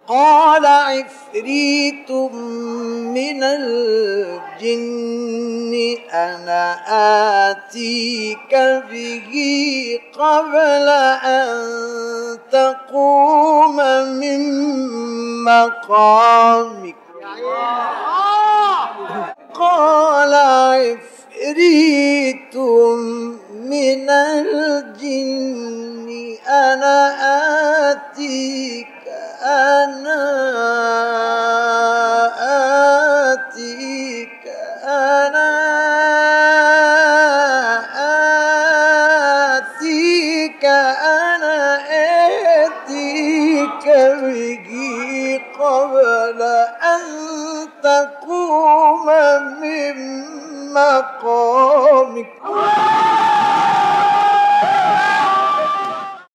قال عفريت من الجن أنا آتيك به قبل أن تقوم من مقامك. قال عفريت من الجن أنا آتيك به قبل أن تقوم من مقامك.